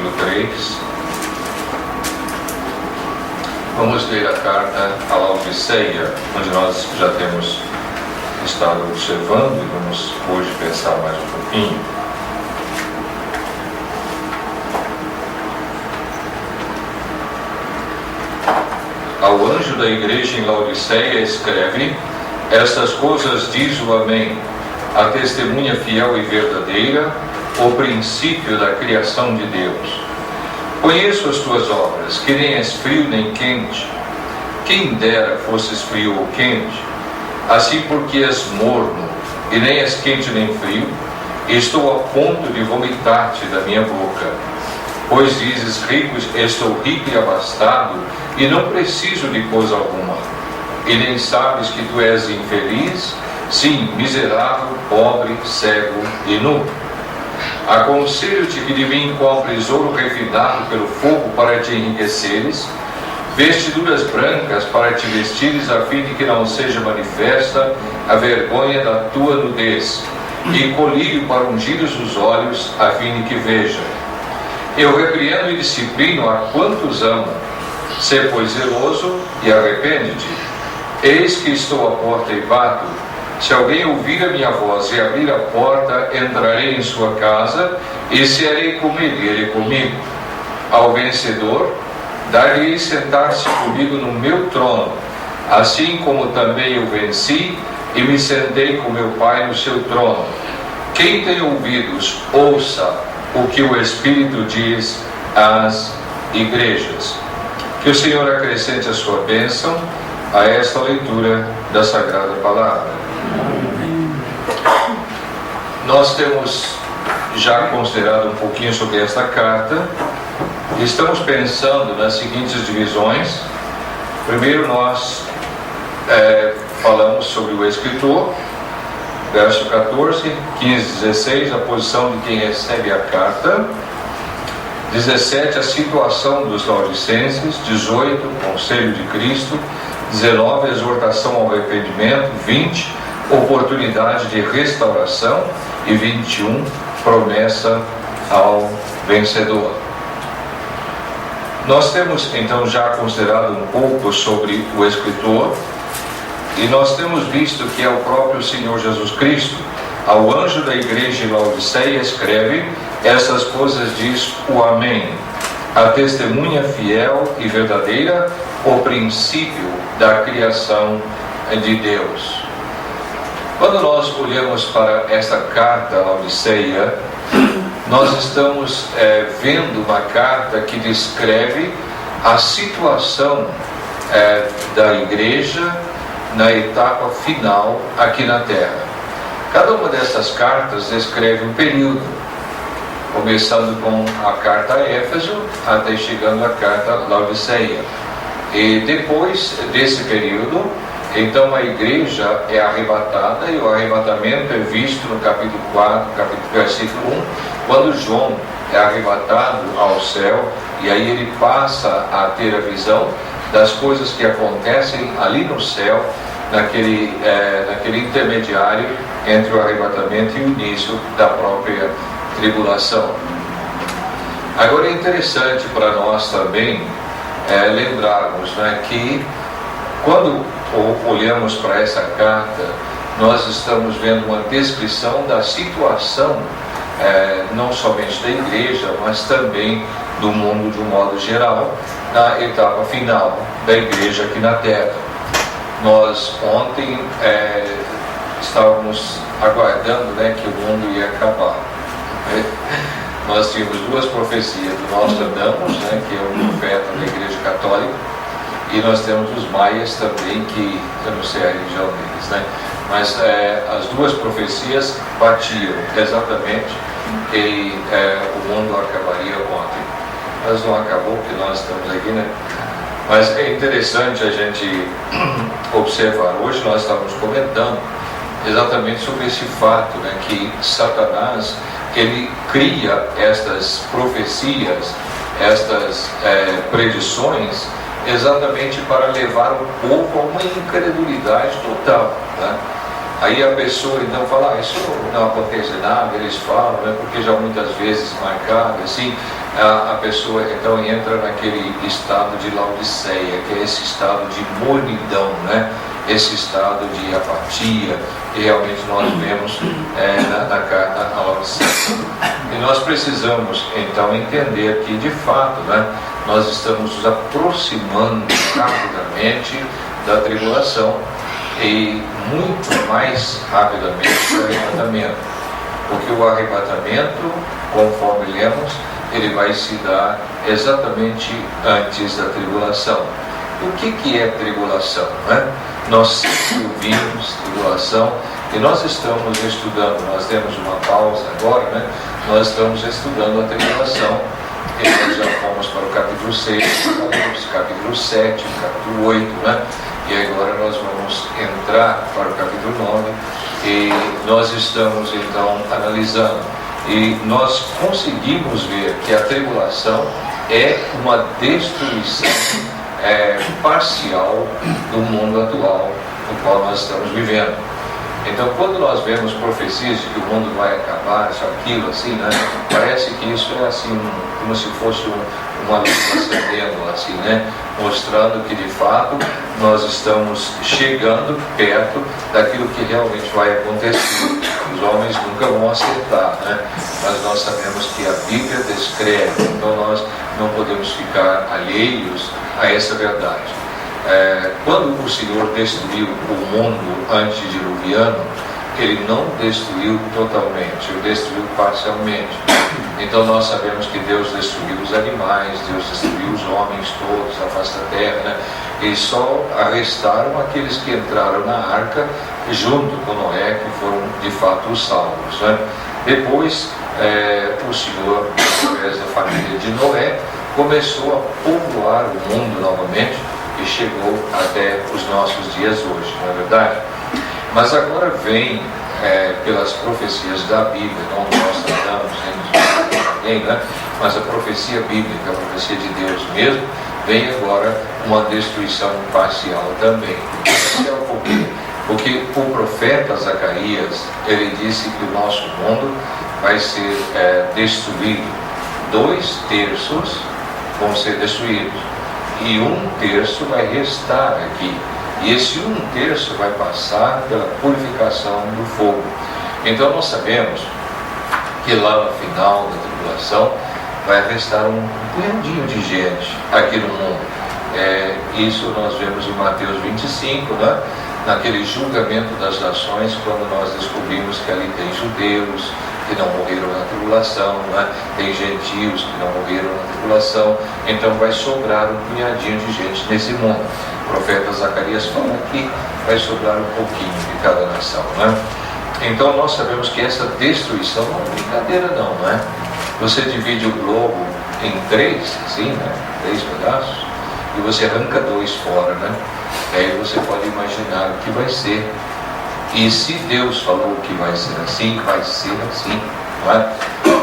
capítulo 3. Vamos ler a carta a Laodiceia, onde nós já temos estado observando e vamos hoje pensar mais um pouquinho. Ao anjo da igreja em Laodiceia escreve: estas coisas diz o Amém, a testemunha fiel e verdadeira, o princípio da criação de Deus. Conheço as tuas obras, que nem és frio nem quente. Quem dera fosses frio ou quente. Assim, porque és morno, e nem és quente nem frio, estou a ponto de vomitar-te da minha boca. Pois dizes: estou rico e abastado, e não preciso de coisa alguma. E nem sabes que tu és infeliz, sim, miserável, pobre, cego e nu. Aconselho-te que de mim compres ouro refinado pelo fogo para te enriqueceres, vestiduras brancas para te vestires, a fim de que não seja manifesta a vergonha da tua nudez, e colírio para ungires os olhos, a fim de que veja. Eu repreendo e disciplino a quantos amo. Sê, pois, zeloso e arrepende-te. Eis que estou à porta e bato. Se alguém ouvir a minha voz e abrir a porta, entrarei em sua casa e cearei com ele e ele comigo. Ao vencedor, dar-lhe sentar-se comigo no meu trono, assim como também eu venci e me sentei com meu Pai no seu trono. Quem tem ouvidos, ouça o que o Espírito diz às igrejas. Que o Senhor acrescente a sua bênção a esta leitura da Sagrada Palavra. Nós temos já considerado um pouquinho sobre esta carta e estamos pensando nas seguintes divisões. Primeiro nós falamos sobre o escritor, verso 14, 15, 16, a posição de quem recebe a carta. 17, a situação dos laodicenses. 18, o conselho de Cristo. 19, exortação ao arrependimento. 20, oportunidade de restauração. E 21, promessa ao vencedor. Nós temos então já considerado um pouco sobre o escritor, e nós temos visto que é o próprio Senhor Jesus Cristo. Ao anjo da igreja em Laodiceia escreve: essas coisas diz o Amém, a testemunha fiel e verdadeira, o princípio da criação de Deus. Quando nós olhamos para esta carta a Laodiceia, nós estamos vendo uma carta que descreve a situação da igreja na etapa final aqui na Terra. Cada uma dessas cartas descreve um período, começando com a carta a Éfeso até chegando a carta a Laodiceia. E depois desse período, então a igreja é arrebatada, e o arrebatamento é visto no capítulo 4, versículo 1, quando João é arrebatado ao céu, e aí ele passa a ter a visão das coisas que acontecem ali no céu, naquele intermediário entre o arrebatamento e o início da própria tribulação. Agora é interessante para nós também lembrarmos, que quando olhamos para essa carta, nós estamos vendo uma descrição da situação não somente da igreja, mas também do mundo de um modo geral, na etapa final da igreja aqui na Terra. Nós ontem estávamos aguardando que o mundo ia acabar. Nós tínhamos duas profecias do Nostradamus, que é um profeta da igreja católica, e nós temos os maias também, que eu não sei a religião deles, mas as duas profecias batiam exatamente que o mundo acabaria ontem. Mas não acabou, porque nós estamos aqui, Mas é interessante a gente observar. Hoje nós estávamos comentando exatamente sobre esse fato, que Satanás, ele cria estas profecias, estas predições, exatamente para levar o povo a uma incredulidade total. Aí a pessoa então fala: isso não acontece nada, eles falam, porque já muitas vezes marcaram assim. a pessoa então entra naquele estado de Laodiceia, que é esse estado de mornidão, né? Esse estado de apatia que realmente nós vemos na carta a Laodiceia. E nós precisamos então entender que de fato, né, nós estamos nos aproximando rapidamente da tribulação e muito mais rapidamente do arrebatamento, porque o arrebatamento, conforme lemos, ele vai se dar exatamente antes da tribulação. O que é tribulação, né? Nós sempre ouvimos tribulação e nós estamos estudando, nós temos uma pausa agora, né? Nós estamos estudando a tribulação e nós já fomos para o capítulo 6, capítulo 7, capítulo 8, né? E agora nós vamos entrar para o capítulo 9 e nós estamos então analisando e nós conseguimos ver que a tribulação é uma destruição parcial do mundo atual no qual nós estamos vivendo. Então, quando nós vemos profecias de que o mundo vai acabar, isso, aquilo, assim, né? Parece que isso é assim, como se fosse uma luz acendendo, assim, né? Mostrando que, de fato, nós estamos chegando perto daquilo que realmente vai acontecer. Os homens nunca vão acertar, né? Mas nós sabemos que a Bíblia descreve, então nós não podemos ficar alheios a essa verdade. Quando o Senhor destruiu o mundo antediluviano, Ele não destruiu totalmente, Ele destruiu parcialmente. Então nós sabemos que Deus destruiu os animais, Deus destruiu os homens todos, a face da terra, né? E só restaram aqueles que entraram na arca junto com Noé, que foram de fato os salvos, né? Depois o Senhor, através da família de Noé, começou a povoar o mundo novamente e chegou até os nossos dias hoje, não é verdade? Mas agora vem, pelas profecias da Bíblia, não nós tratamos de ninguém, né? Mas a profecia bíblica, a profecia de Deus mesmo, vem agora uma destruição parcial também. Parcial por quê? Porque o profeta Zacarias, ele disse que o nosso mundo vai ser destruído. 2/3 vão ser destruídos e 1/3 vai restar aqui. E esse 1/3 vai passar pela purificação do fogo. Então nós sabemos que lá no final da tribulação vai restar um punhadinho de gente aqui no mundo. Isso nós vemos em Mateus 25, né? Naquele julgamento das nações, quando nós descobrimos que ali tem judeus que não morreram na tribulação, né? Tem gentios que não morreram na tribulação, então vai sobrar um punhadinho de gente nesse mundo. O profeta Zacarias fala que vai sobrar um pouquinho de cada nação, né? Então nós sabemos que essa destruição não é brincadeira não é? Você divide o globo em 3, assim, né? 3 pedaços, e você arranca 2 fora, né? Aí você pode imaginar o que vai ser. E se Deus falou que vai ser assim, não é?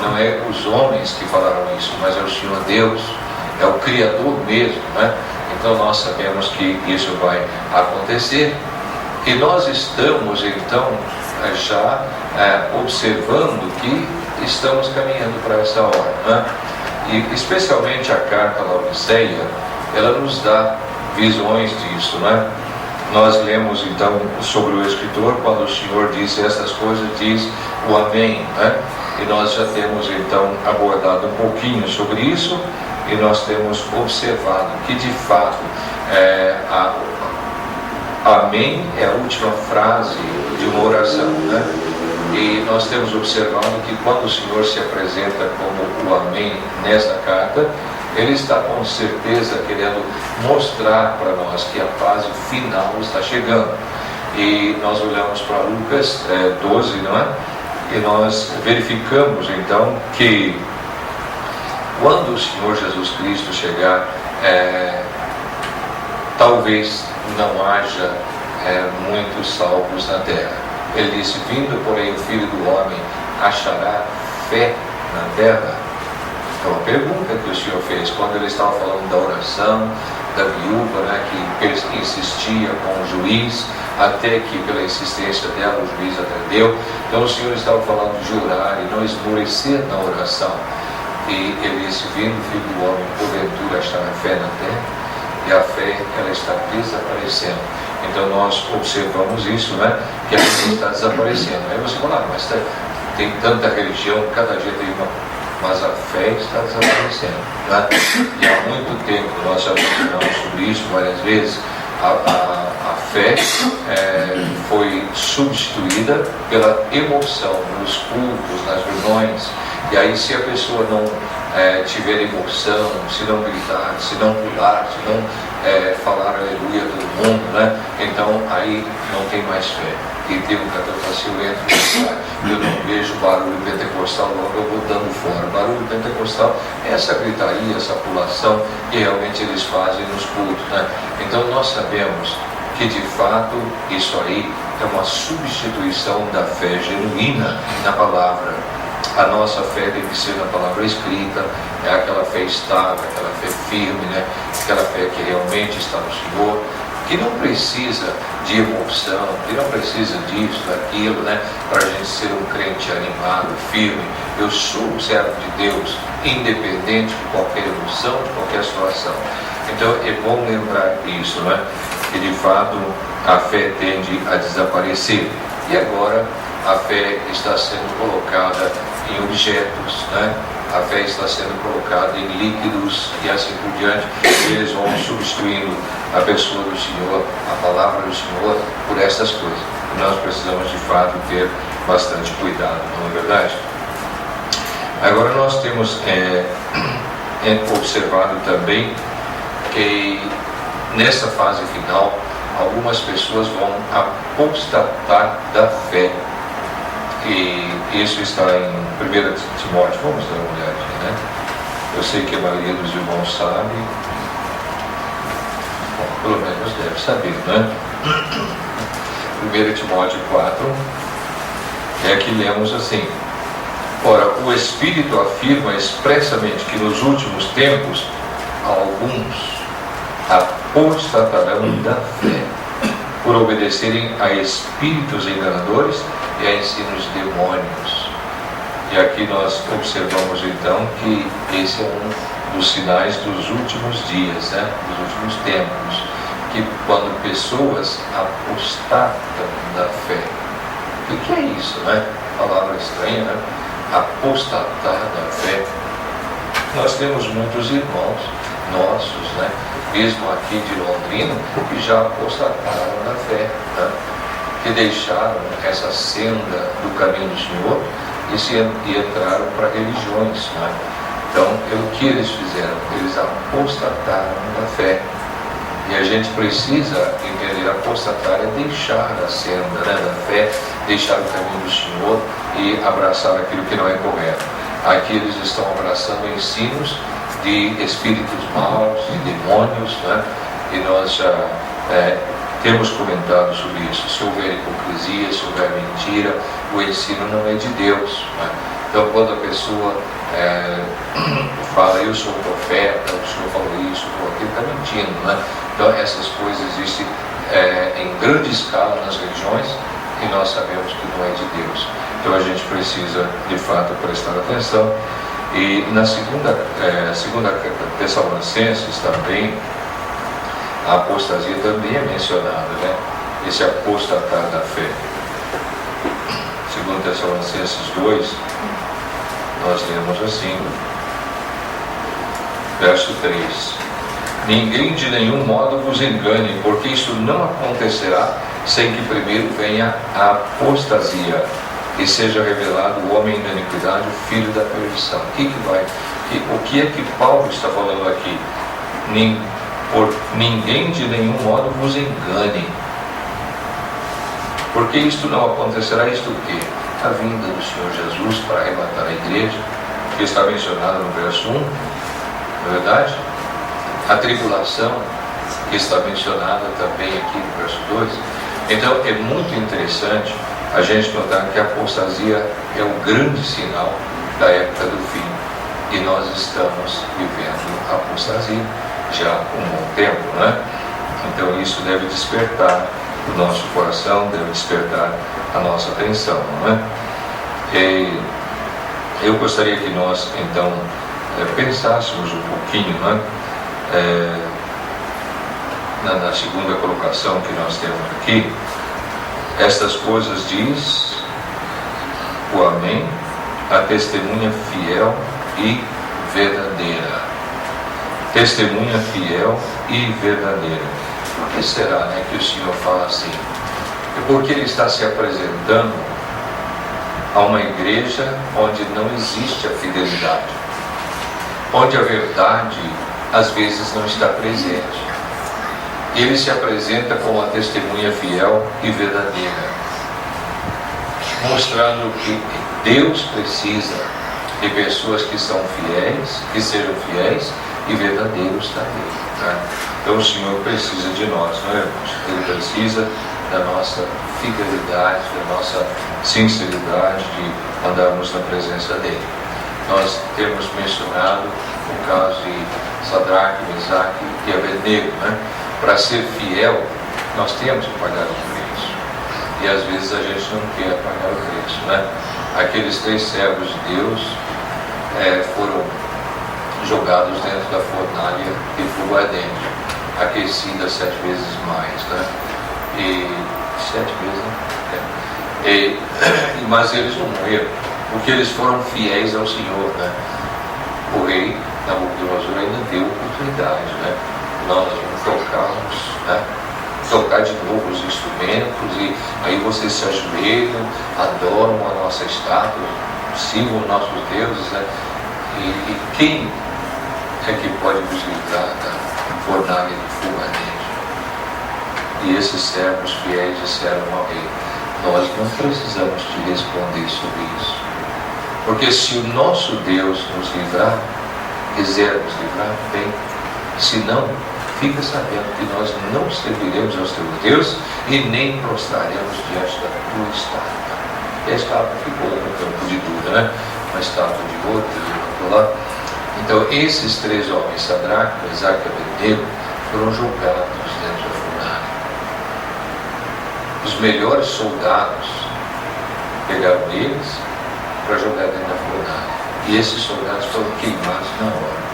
Não é os homens que falaram isso, mas é o Senhor Deus, é o Criador mesmo, né? Então nós sabemos que isso vai acontecer e nós estamos então já observando que estamos caminhando para essa hora, né? E especialmente a carta a Laodiceia, ela nos dá visões disso, né? Nós lemos então sobre o escritor, quando o Senhor disse essas coisas, diz o Amém, né? E nós já temos então abordado um pouquinho sobre isso e nós temos observado que de fato Amém é a última frase de uma oração, né? E nós temos observado que quando o Senhor se apresenta como o Amém nesta carta, Ele está com certeza querendo mostrar para nós que a fase final está chegando. E nós olhamos para Lucas 12, não é? E nós verificamos então que quando o Senhor Jesus Cristo chegar, talvez não haja muitos salvos na terra. Ele disse: vindo porém o Filho do Homem, achará fé na terra? É uma pergunta que o Senhor fez quando Ele estava falando da oração da viúva, né, que insistia com o juiz, até que pela insistência dela o juiz atendeu. Então o Senhor estava falando de orar e não esmorecer na oração. E ele disse: vindo o Filho do Homem, porventura está a fé na terra? E a fé, ela está desaparecendo. Então nós observamos isso, né? Que a fé está desaparecendo. Aí você fala: mas tem tanta religião, cada dia tem uma. Mas a fé está desaparecendo, né? E há muito tempo nós já mencionamos sobre isso várias vezes. A fé foi substituída pela emoção nos cultos, nas reuniões. E aí, se a pessoa não tiver emoção, se não gritar, se não pular, se não falar aleluia a todo mundo, né? Então aí não tem mais fé. E tem um cantor que assim, eu não vejo barulho pentecostal, logo eu vou dando fora. Barulho pentecostal é essa gritaria, essa pulação que realmente eles fazem nos cultos, né? Então nós sabemos que de fato isso aí é uma substituição da fé genuína na palavra. A nossa fé deve ser na palavra escrita, é aquela fé estável, aquela fé firme, né? Aquela fé que realmente está no Senhor, que não precisa de emoção, que não precisa disso, daquilo, né? Para a gente ser um crente animado, firme. Eu sou um servo de Deus, independente de qualquer emoção, de qualquer situação. Então é bom lembrar isso, né? Que de fato a fé tende a desaparecer. E agora a fé está sendo colocada em objetos, né? A fé está sendo colocada em líquidos e assim por diante. Eles vão substituindo a pessoa do Senhor, a palavra do Senhor, por essas coisas. E nós precisamos de fato ter bastante cuidado, não é verdade? Agora nós temos observado também que nessa fase final algumas pessoas vão apostatar da fé. E isso está em 1 Timóteo. Vamos dar uma olhadinha, né? Eu sei que a maioria dos irmãos sabe. Bom, pelo menos deve saber, né? 1 Timóteo 4 é que lemos assim: ora, o Espírito afirma expressamente que nos últimos tempos alguns apostatarão da fé, por obedecerem a espíritos enganadores e a ensinos demônios. E aqui nós observamos então que esse é um dos sinais dos últimos dias, né? Dos últimos tempos, que quando pessoas apostatam da fé. O que é isso, né? Palavra estranha, né? Apostatar da fé. Nós temos muitos irmãos nossos, né? Mesmo aqui de Londrina, que já apostataram da fé, né? Que deixaram essa senda do caminho do Senhor e entraram para religiões, né? Então, o que eles fizeram? Eles apostataram da fé. E a gente precisa entender: apostatar é deixar a senda, né, da fé, deixar o caminho do Senhor e abraçar aquilo que não é correto. Aqui eles estão abraçando ensinos de espíritos maus, de demônios, né? E nós já temos comentado sobre isso. Se houver hipocrisia, se houver mentira, o ensino não é de Deus, né? Então, quando a pessoa fala: eu sou profeta, o Senhor falou isso, ele está mentindo, né? Então, essas coisas existem em grande escala nas religiões e nós sabemos que não é de Deus. Então, a gente precisa, de fato, prestar atenção. E na segunda Tessalonicenses também, a apostasia também é mencionada, né? Esse apostatar da fé. 2 Tessalonicenses 2, nós lemos assim, verso 3: ninguém de nenhum modo vos engane, porque isso não acontecerá sem que primeiro venha a apostasia e seja revelado o homem da iniquidade, o filho da perdição. O que é que Paulo está falando aqui? Por ninguém de nenhum modo vos engane. Porque isto não acontecerá, isto o quê? A vinda do Senhor Jesus para arrebatar a igreja, que está mencionada no verso 1, não é verdade? A tribulação, que está mencionada também aqui no verso 2. Então é muito interessante a gente notar que a apostasia é o grande sinal da época do fim. E nós estamos vivendo a apostasia já há um bom tempo, né? Então isso deve despertar o nosso coração, deve despertar a nossa atenção, não é? E eu gostaria que nós, então, pensássemos um pouquinho, né? Na segunda colocação que nós temos aqui. Estas coisas diz o Amém, a testemunha fiel e verdadeira. Testemunha fiel e verdadeira. Por que será, né, que o Senhor fala assim? É porque Ele está se apresentando a uma igreja onde não existe a fidelidade, onde a verdade às vezes não está presente. Ele se apresenta como a testemunha fiel e verdadeira, mostrando que Deus precisa de pessoas que são fiéis, que sejam fiéis e verdadeiros também, né? Então o Senhor precisa de nós, não é, irmãos? Ele precisa da nossa fidelidade, da nossa sinceridade de andarmos na presença dEle. Nós temos mencionado o caso de Sadraque, Mesaque e Abednego, né? Para ser fiel, nós temos que pagar o preço. E às vezes a gente não quer pagar o preço, né? Aqueles 3 servos de Deus foram jogados dentro da fornalha de fogo ardente, aquecida 7 vezes mais, né? E 7 vezes, né? Mas eles não morreram, porque eles foram fiéis ao Senhor, né? O rei Nabucodonosor ainda deu oportunidade, né? Nós vamos tocar de novo os instrumentos, e aí vocês se ajoelham, adoram a nossa estátua, sigam os nossos deuses, né? E quem é que pode nos livrar da fornalha de fogo ardente? E esses servos fiéis disseram ao rei: nós não precisamos te responder sobre isso, porque se o nosso Deus nos livrar, quiser nos livrar, bem, se não, fica sabendo que nós não serviremos aos teus deuses e nem prostraremos diante da tua estátua. E a estátua ficou no campo de Dura, né? Uma estátua de ouro que ele levantou lá. Então esses 3 homens, Sadraque, Mesaque e Abednego, foram jogados dentro da fornalha. Os melhores soldados pegaram eles para jogar dentro da fornalha. E esses soldados foram queimados na hora,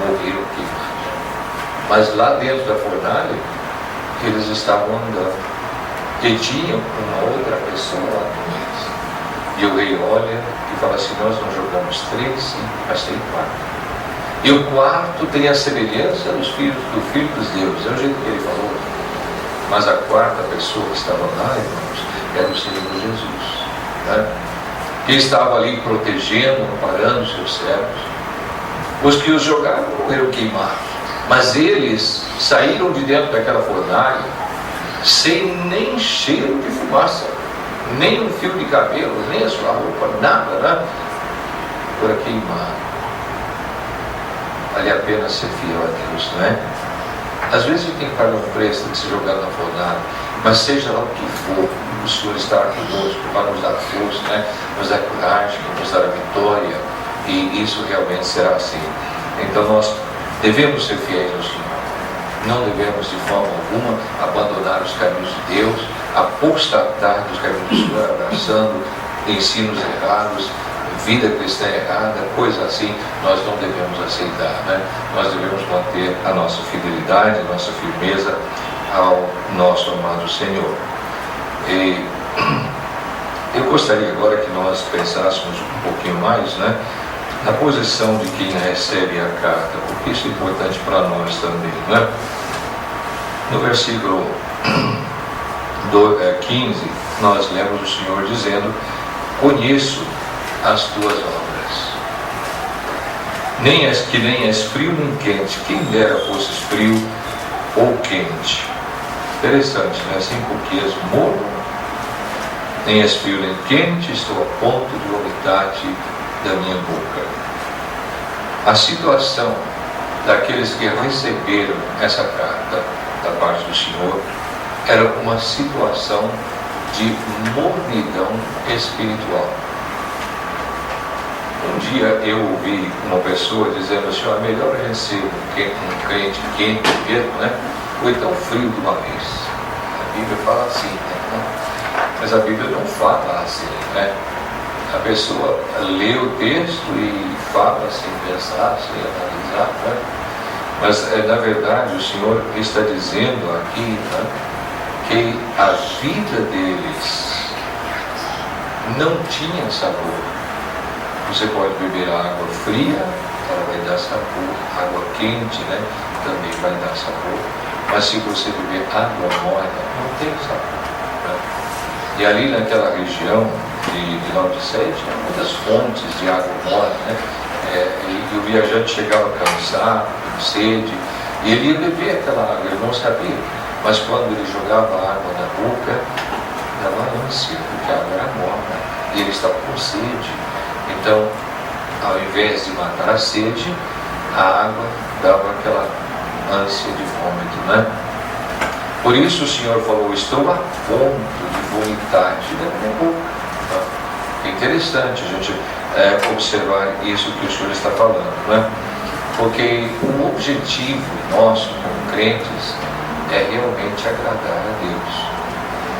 morreram queimados. Mas lá dentro da fornalha, eles estavam andando, e tinham uma outra pessoa lá com eles. E o rei olha e fala assim: nós não jogamos 3, sim, mas tem 4. E o 4 tem a semelhança do filho dos deuses, é o jeito que ele falou. Mas a 4ª pessoa que estava lá, irmãos, era o Senhor Jesus, né? Que estava ali protegendo, amparando os seus servos. Os que os jogaram morreram queimados, mas eles saíram de dentro daquela fornalha sem nem cheiro de fumaça, nem um fio de cabelo, nem a sua roupa, nada, né? Por queimar. Vale a pena ser fiel a Deus, não é? Às vezes a gente tem que pagar um preço de se jogar na fornalha, mas seja lá o que for, o Senhor está conosco para nos dar força, né? Nos dar coragem, nos dar a vitória, e isso realmente será assim. Então nós devemos ser fiéis ao Senhor. Não devemos de forma alguma abandonar os caminhos de Deus, apostatar dos caminhos do Senhor, abraçando ensinos errados, vida cristã errada, coisa assim, nós não devemos aceitar, né? Nós devemos manter a nossa fidelidade, a nossa firmeza ao nosso amado Senhor. E eu gostaria agora que nós pensássemos um pouquinho mais, né, na posição de quem recebe a carta, porque isso é importante para nós também, né? No versículo 15, nós lemos o Senhor dizendo: conheço as tuas obras, nem és frio nem quente, quem dera fosses frio ou quente. Interessante, né? Assim, porque és morno, nem és frio nem quente, estou a ponto de vomitar-te da minha boca. A situação daqueles que receberam essa carta da parte do Senhor era uma situação de mornidão espiritual. Um dia eu ouvi uma pessoa dizendo assim: é melhor a gente ser um crente quente mesmo, né? Ou então frio de uma vez. A Bíblia fala assim, né? Mas a Bíblia não fala assim, né? a pessoa lê o texto e fala sem pensar, sem analisar, né? Mas na verdade o Senhor está dizendo aqui, né, que a vida deles não tinha sabor. Você pode beber água fria, ela vai dar sabor, água quente, né, também vai dar sabor, mas se você beber água morna, não tem sabor, né? E ali naquela região de Laodiceia tinha muitas fontes de água morna, né? E o viajante chegava cansado, com sede, e ele ia beber aquela água, ele não sabia, mas quando ele jogava a água na boca, dava ânsia, porque a água era morna, e ele estava com sede. Então, ao invés de matar a sede, a água dava aquela ânsia de vômito, né? Por isso o Senhor falou: estou a ponto de vomitar-te da minha boca. É interessante a gente observar isso que o Senhor está falando, né? Porque o objetivo nosso como crentes é realmente agradar a Deus,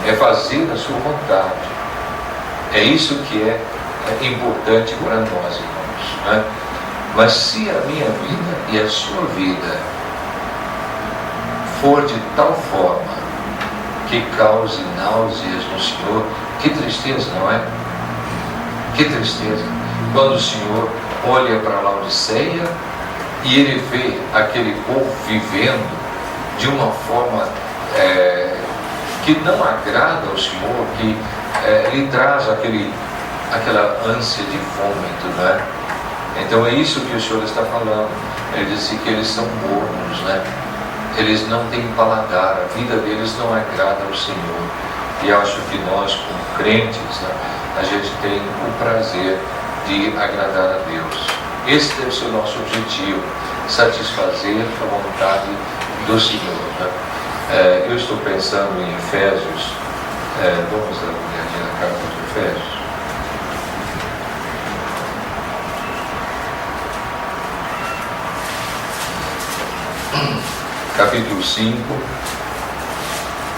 é fazer a sua vontade. É isso que é importante para nós, irmãos, né? Mas se a minha vida e a sua vida for de tal forma que cause náuseas no Senhor, que tristeza, não é? Que tristeza quando o Senhor olha para Laodiceia e ele vê aquele povo vivendo de uma forma que não agrada ao Senhor, que lhe traz aquela ânsia de vômito, né? Então é isso que o Senhor está falando. Ele disse que eles são mornos, né? Eles não têm paladar, a vida deles não agrada ao Senhor. E acho que nós, como crentes, né, a gente tem o prazer de agradar a Deus. Esse deve ser o nosso objetivo, satisfazer a vontade do Senhor, né? Eu estou pensando em Efésios, vamos dar uma olhadinha na carta de Efésios. Capítulo 5,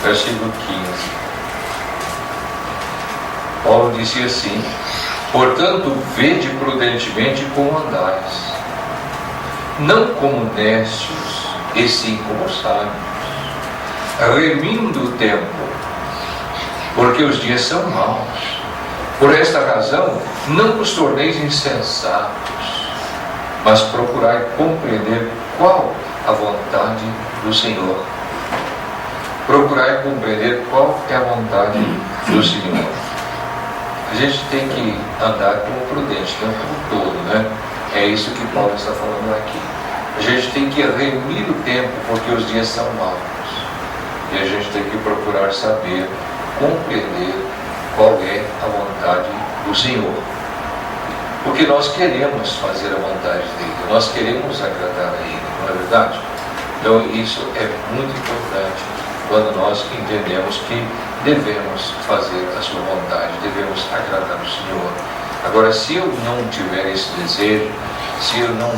versículo 15. Paulo disse assim: portanto, vede prudentemente como andais, não como necios, e sim como sábios, remindo o tempo, porque os dias são maus. Por esta razão, não vos torneis insensatos, mas procurai compreender qual a vontade do Senhor. Procurai compreender qual é a vontade do Senhor. A gente tem que andar como prudente, não como todo, né? É isso que Paulo está falando aqui. A gente tem que remir o tempo, porque os dias são maus. E a gente tem que procurar saber, compreender qual é a vontade do Senhor. Porque nós queremos fazer a vontade dele, nós queremos agradar a ele, não é verdade? Então isso é muito importante quando nós entendemos que devemos fazer a sua vontade, devemos agradar o Senhor. Agora, se eu não tiver esse desejo, se eu não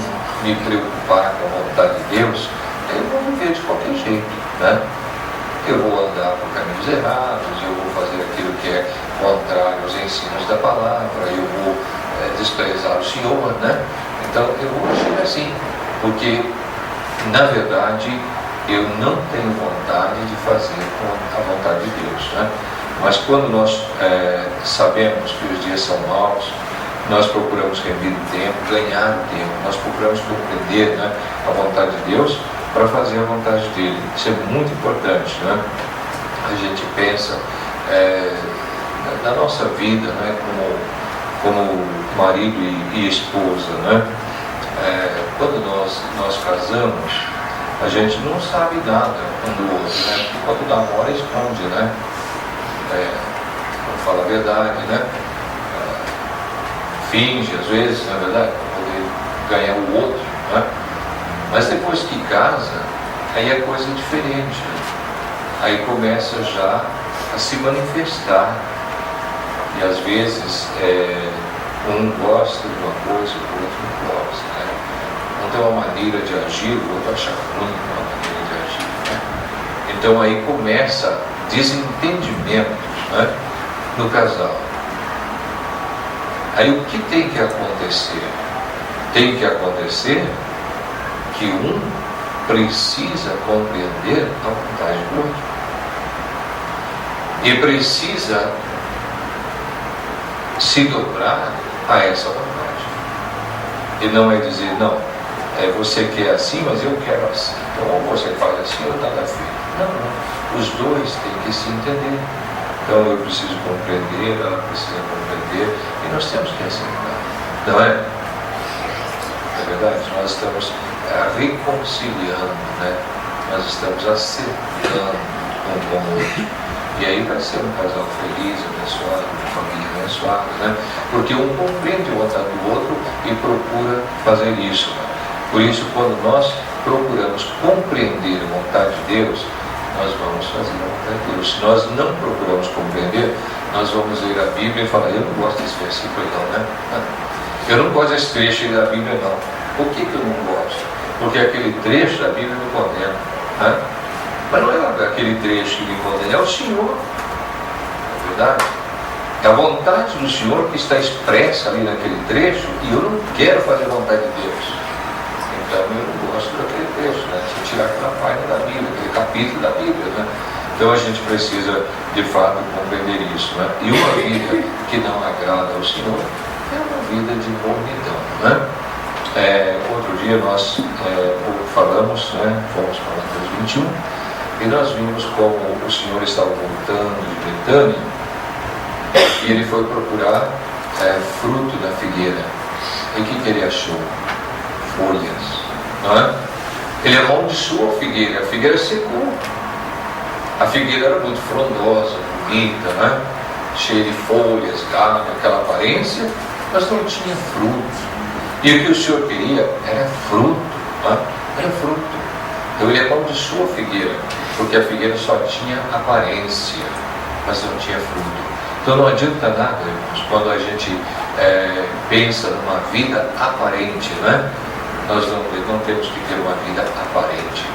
me preocupar com a vontade de Deus, eu vou viver de qualquer jeito, né? Eu vou andar por caminhos errados, eu vou fazer aquilo que é contrário aos ensinos da palavra, eu vou desprezar o Senhor, né? Então eu vou agir assim, porque na verdade eu não tenho vontade de fazer com a vontade de Deus, né? Mas quando nós sabemos que os dias são maus, nós procuramos remir o tempo, ganhar o tempo, nós procuramos compreender, né, a vontade de Deus para fazer a vontade dele. Isso é muito importante, né? A gente pensa na nossa vida, né, como marido e esposa, né? Quando nós casamos, a gente não sabe nada um do outro, né? Porque quando namora, esconde, né? Não fala a verdade, né? Finge, às vezes, na verdade, para poder ganhar o outro, né? Mas depois que casa, aí é coisa diferente, né? Aí começa já a se manifestar. E às vezes um gosta de uma coisa, o outro não gosta, né? Um tem uma maneira de agir, o outro acha ruim uma maneira de agir, né? Então aí começa desentendimentos, né, no casal. Aí o que tem que acontecer? Tem que acontecer que um precisa compreender a vontade do outro. E precisa se dobrar a essa vontade. E não é dizer, não, você quer assim, mas eu quero assim. Então, ou você faz assim ou nada feito. Não. Os dois têm que se entender. Então, eu preciso compreender, ela precisa compreender, e nós temos que aceitar. Não é? É verdade? Nós estamos reconciliando, né? Nós estamos acertando um com o outro. E aí vai ser um casal feliz, abençoado, uma família abençoada, né? Porque um compreende a vontade do outro e procura fazer isso. Né? Por isso, quando nós procuramos compreender a vontade de Deus, nós vamos fazer a vontade de Deus. Se nós não procuramos compreender, nós vamos ler a Bíblia e falar, eu não gosto desse versículo não, né? Eu não gosto desse trecho da Bíblia não. Por que eu não gosto? Porque aquele trecho da Bíblia me condena. Né? Mas não é aquele trecho que me condena, é o Senhor. É verdade? É a vontade do Senhor que está expressa ali naquele trecho, e eu não quero fazer a vontade de Deus. Então eu não gosto daquele trecho, né? Se tirar aquela página da Bíblia, aquele capítulo da Bíblia, né? Então a gente precisa de fato compreender isso, né? E uma vida que não agrada ao Senhor é uma vida de mornidão, né? Outro dia nós falamos, né? Fomos para Mateus 21 e nós vimos como o Senhor estava voltando de Betânia e ele foi procurar fruto da figueira. E o que ele achou? Folhas, não é? Ele amaldiçoou a figueira secou. A figueira era muito frondosa, bonita, né? Cheia de folhas, carne, aquela aparência, mas não tinha fruto. E o que o Senhor queria era fruto, né? Era fruto. Então ele amaldiçoou a figueira, porque a figueira só tinha aparência, mas não tinha fruto. Então não adianta nada, irmãos, quando a gente pensa numa vida aparente, né? Nós não temos que ter uma vida aparente.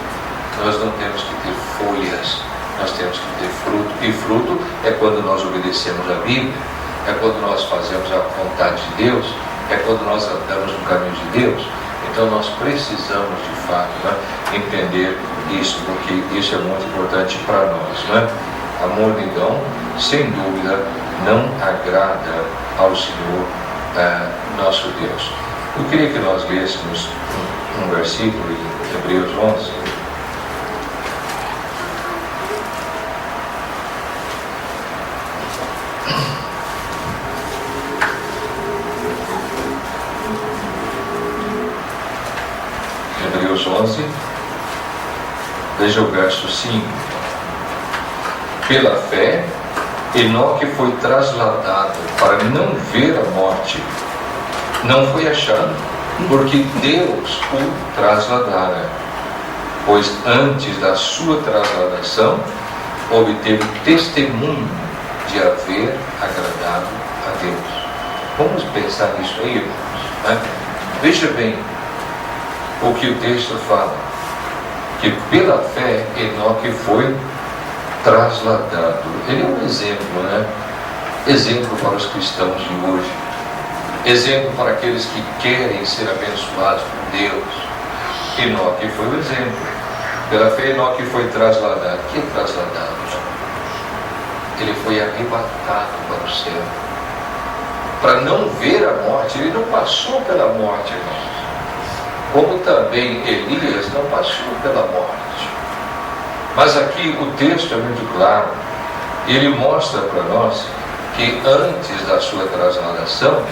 Nós não temos que ter folhas. Nós temos que ter fruto. E fruto é quando nós obedecemos a Bíblia, é quando nós fazemos a vontade de Deus, é quando nós andamos no caminho de Deus. Então nós precisamos de fato, né, entender isso, porque isso é muito importante para nós, né? A mornidão, sem dúvida, não agrada ao Senhor nosso Deus. Eu queria que nós lêssemos um versículo em Hebreus 11. Hebreus 11, veja o verso 5. Pela fé, Enoque foi trasladado para não ver a morte. Não foi achado, porque Deus o trasladara, pois antes da sua trasladação obteve testemunho de haver agradado a Deus. Vamos pensar nisso aí, irmãos, né? Veja bem o que o texto fala, que pela fé Enoque foi trasladado. Ele é um exemplo, né? Exemplo para os cristãos de hoje. Exemplo para aqueles que querem ser abençoados por Deus. Enoque foi o exemplo. Pela fé Enoque foi trasladado. Que é trasladado? Ele foi arrebatado para o céu, para não ver a morte. Ele não passou pela morte, irmãos. Como também Elias não passou pela morte. Mas aqui o texto é muito claro. Ele mostra para nós que antes da sua trasladação,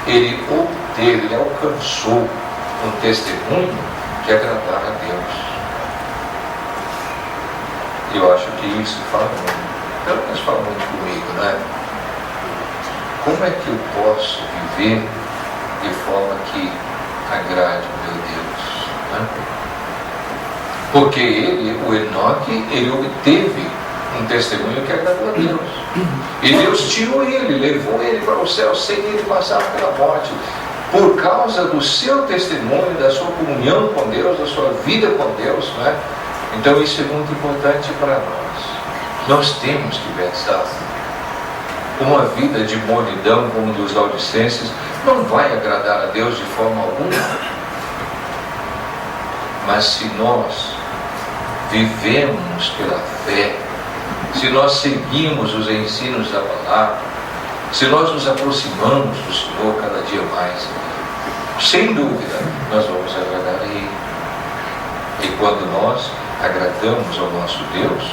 ele obteve, ele alcançou um testemunho que agradara a Deus. Eu acho que isso fala muito, pelo menos fala muito comigo, não é? Como é que eu posso viver de forma que agrade o meu Deus? Né? Porque ele, o Enoque, ele obteve um testemunho que agradou a Deus. E Deus tirou ele, levou ele para o céu sem ele passar pela morte. Por causa do seu testemunho, da sua comunhão com Deus, da sua vida com Deus, né? Então isso é muito importante para nós. Nós temos que pensar. uma vida de mornidão como dos laodicenses, não vai agradar a Deus de forma alguma. Mas se nós vivemos pela fé, se nós seguimos os ensinos da palavra, se nós nos aproximamos do Senhor cada dia mais, sem dúvida nós vamos agradar a Ele. E quando nós agradamos ao nosso Deus,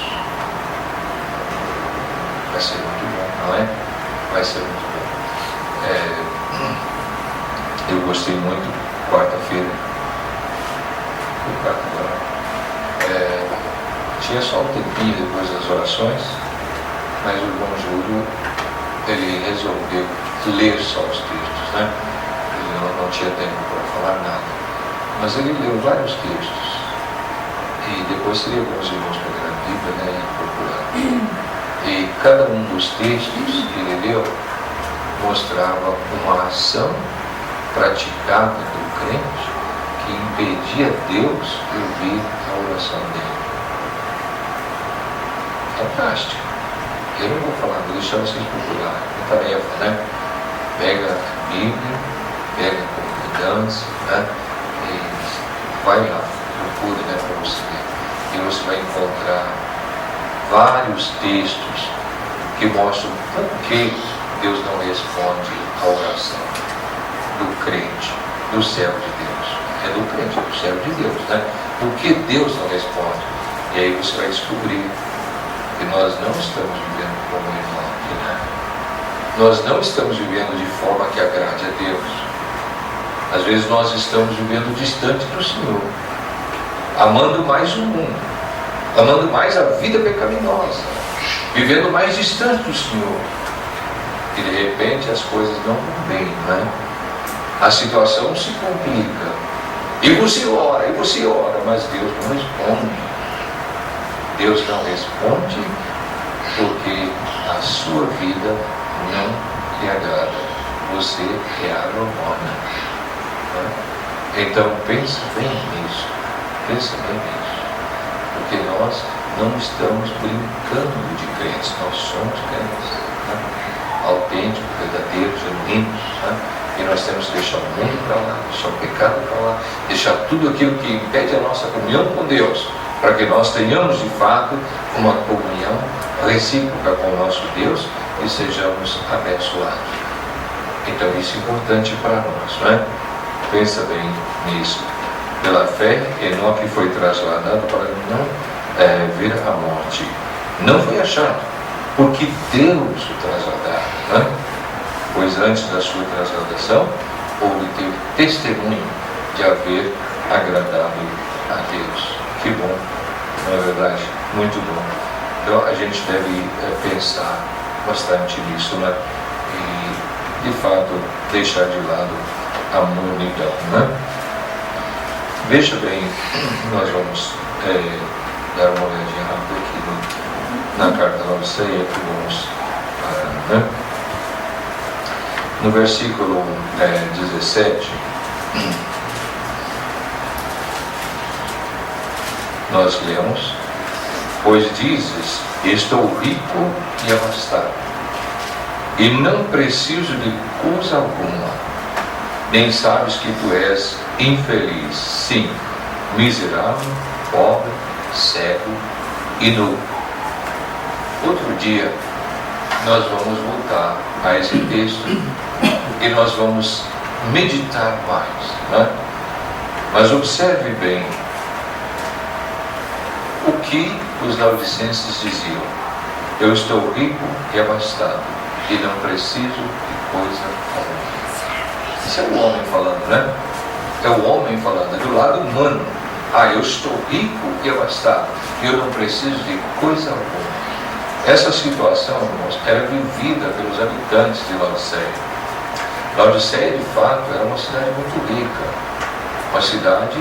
vai ser muito bom, não é? Vai ser muito bom. Eu gostei muito, quarta-feira, tinha só um tempinho depois das orações, mas o irmão Júlio, ele resolveu ler só os textos, né? Ele não tinha tempo para falar nada, mas ele leu vários textos, e depois seria bom os irmãos pegar a Bíblia, né, e procurar. E cada um dos textos que ele leu mostrava uma ação praticada do crente que impedia Deus de ouvir a oração dele. Fantástico. Eu não vou falar, vou deixar vocês procurarem. É tarefa, né? Pega a Bíblia, pega a concordância, né? E vai lá, procura, né, para você ver. E você vai encontrar vários textos que mostram por que Deus não responde à oração do crente, do servo de Deus. É do crente, é do servo de Deus, né? Por que Deus não responde? E aí você vai descobrir que nós não estamos vivendo como irmão aqui, né? Nós não estamos vivendo de forma que agrade a Deus. Às vezes nós estamos vivendo distante do Senhor, amando mais o mundo, amando mais a vida pecaminosa, vivendo mais distante do Senhor. E de repente as coisas não vão bem, né? A situação se complica. E você ora, mas Deus não responde. Deus não responde porque a sua vida não lhe agrada. Você é aromona. Né? Então pensa bem nisso. Pensa bem nisso. Porque nós não estamos brincando de crentes. Nós somos crentes. Né? Autênticos, verdadeiros, genuínos. Né? E nós temos que deixar o mundo para lá, deixar o pecado para lá, deixar tudo aquilo que impede a nossa comunhão com Deus, para que nós tenhamos de fato uma comunhão recíproca com o nosso Deus e sejamos abençoados. Então isso é importante para nós, não é? Pensa bem nisso. Pela fé, Enoque foi trasladado para não ver a morte. Não foi achado, porque Deus o trasladara, não é? Pois antes da sua transladação, teve testemunho de haver agradado a Deus. Que bom, não é verdade? Muito bom. Então a gente deve pensar bastante nisso, né? E de fato deixar de lado a mornidão, né? Veja bem, nós vamos dar uma olhadinha rápida aqui na carta da Odisseia, que vamos parar, né? No versículo 17, nós lemos: pois dizes, estou rico e abastado, e não preciso de coisa alguma, nem sabes que tu és infeliz, sim, miserável, pobre, cego e nu. Outro dia nós vamos voltar a esse texto e nós vamos meditar mais, né? Mas observe bem o que os laodicenses diziam: eu estou rico e abastado e não preciso de coisa alguma. Isso é o homem falando, né? É o homem falando, é do lado humano. Eu estou rico e abastado e eu não preciso de coisa alguma. Essa situação, irmãos, era vivida pelos habitantes de Laodiceia. Laodiceia, de fato, era uma cidade muito rica, uma cidade,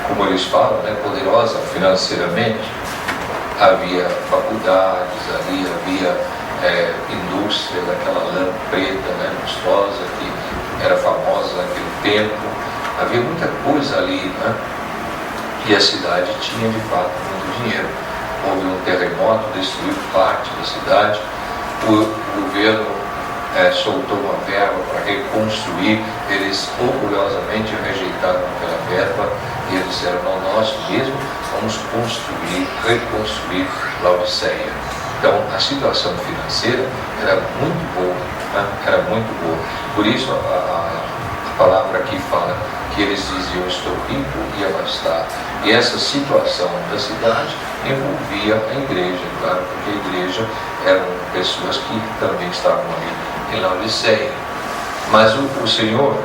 como eles falam, né, poderosa financeiramente. Havia faculdades ali, havia indústria daquela lã preta, né, gostosa, que era famosa naquele tempo. Havia muita coisa ali, né? E a cidade tinha, de fato, muito dinheiro. Houve um terremoto, destruiu parte da cidade, O governo soltou uma verba para reconstruir, eles orgulhosamente rejeitaram aquela verba e eles disseram: não, nós mesmo vamos reconstruir Laodiceia. Então a situação financeira era muito boa, né? Era muito boa. Por isso a palavra aqui fala que eles diziam: estou rico e abastado. E essa situação da cidade envolvia a igreja, claro, porque a igreja eram pessoas que também estavam ali em Laodiceia. Mas o Senhor,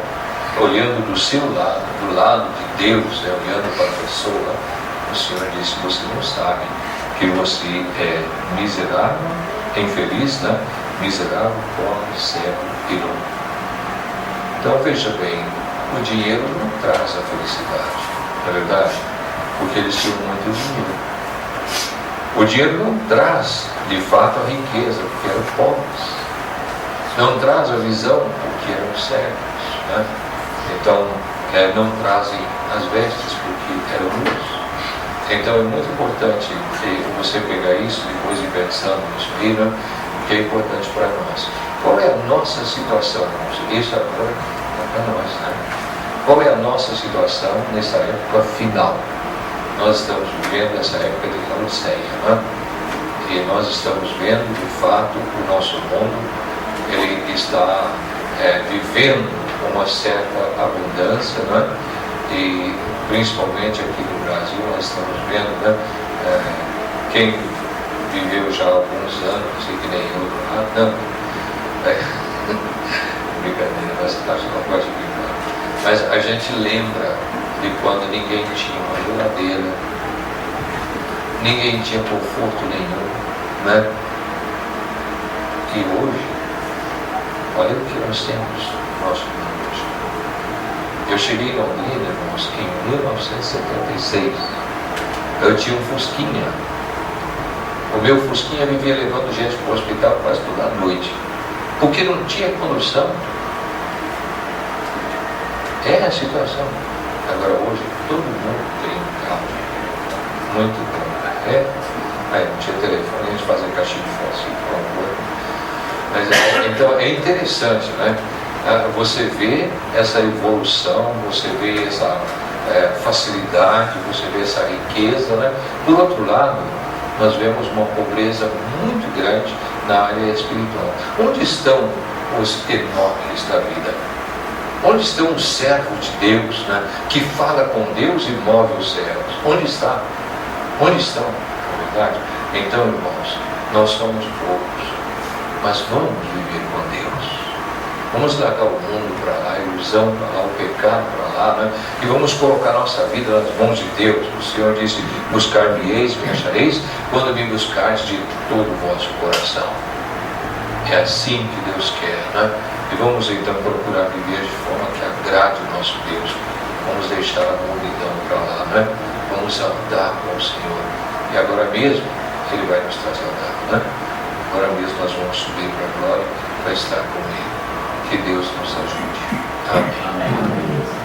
olhando do seu lado, do lado de Deus, olhando para a pessoa, o Senhor disse: você não sabe que você é miserável, infeliz, né? Miserável, pobre, cego e nu. Então veja bem, o dinheiro não traz a felicidade, não é verdade? Porque eles tinham muito dinheiro. O dinheiro não traz, de fato, a riqueza, porque eram pobres. Não traz a visão, porque eram cegos, né? Então, não trazem as vestes, porque eram nus. Então, é muito importante que você pegar isso depois e pensando nisso aí, né? Que é importante para nós. Qual é a nossa situação, irmãos? Isso agora é para nós, né? Qual é a nossa situação nessa época final? Nós estamos vivendo essa época de Laodiceia, né? E nós estamos vendo, de fato, o nosso mundo, ele está vivendo uma certa abundância, né? E principalmente aqui no Brasil nós estamos vendo, né? Quem viveu já há alguns anos, assim que nem eu, não, brincadeira, mas acho que não pode brincar. Mas a gente lembra de quando ninguém tinha uma geladeira, ninguém tinha conforto nenhum, né? E hoje, olha o que nós temos no nosso mundo hoje. Eu cheguei em Londrina, irmãos, em 1976. Eu tinha um Fusquinha. O meu Fusquinha vivia levando gente para o hospital quase toda noite, porque não tinha condução. É a situação. Agora hoje todo mundo tem um carro muito bom. Não tinha telefone, a gente fazia caixinha de fósforo, mas então é interessante, né? Você vê essa evolução, você vê essa facilidade, você vê essa riqueza, né? Do outro lado, nós vemos uma pobreza muito grande na área espiritual. Onde estão os Enoques da vida? Onde estão os servos de Deus, né, que fala com Deus e move os céus? Onde está? Onde estão? Na verdade? Então, irmãos, nós somos poucos, mas vamos viver com Deus. Vamos largar o mundo para lá, a ilusão para lá, o pecado para lá, né? E vamos colocar nossa vida nas mãos de Deus. O Senhor disse: buscar-me-eis, me achareis, quando me buscares de todo o vosso coração. É assim que Deus quer, né? E vamos então procurar viver de forma que agrade o nosso Deus. Vamos deixar a multidão para lá, né? Vamos andar com o Senhor. E agora mesmo Ele vai nos trasladar, né? Agora mesmo nós vamos subir para a glória para estar com Ele. Que Deus nos ajude. Amém.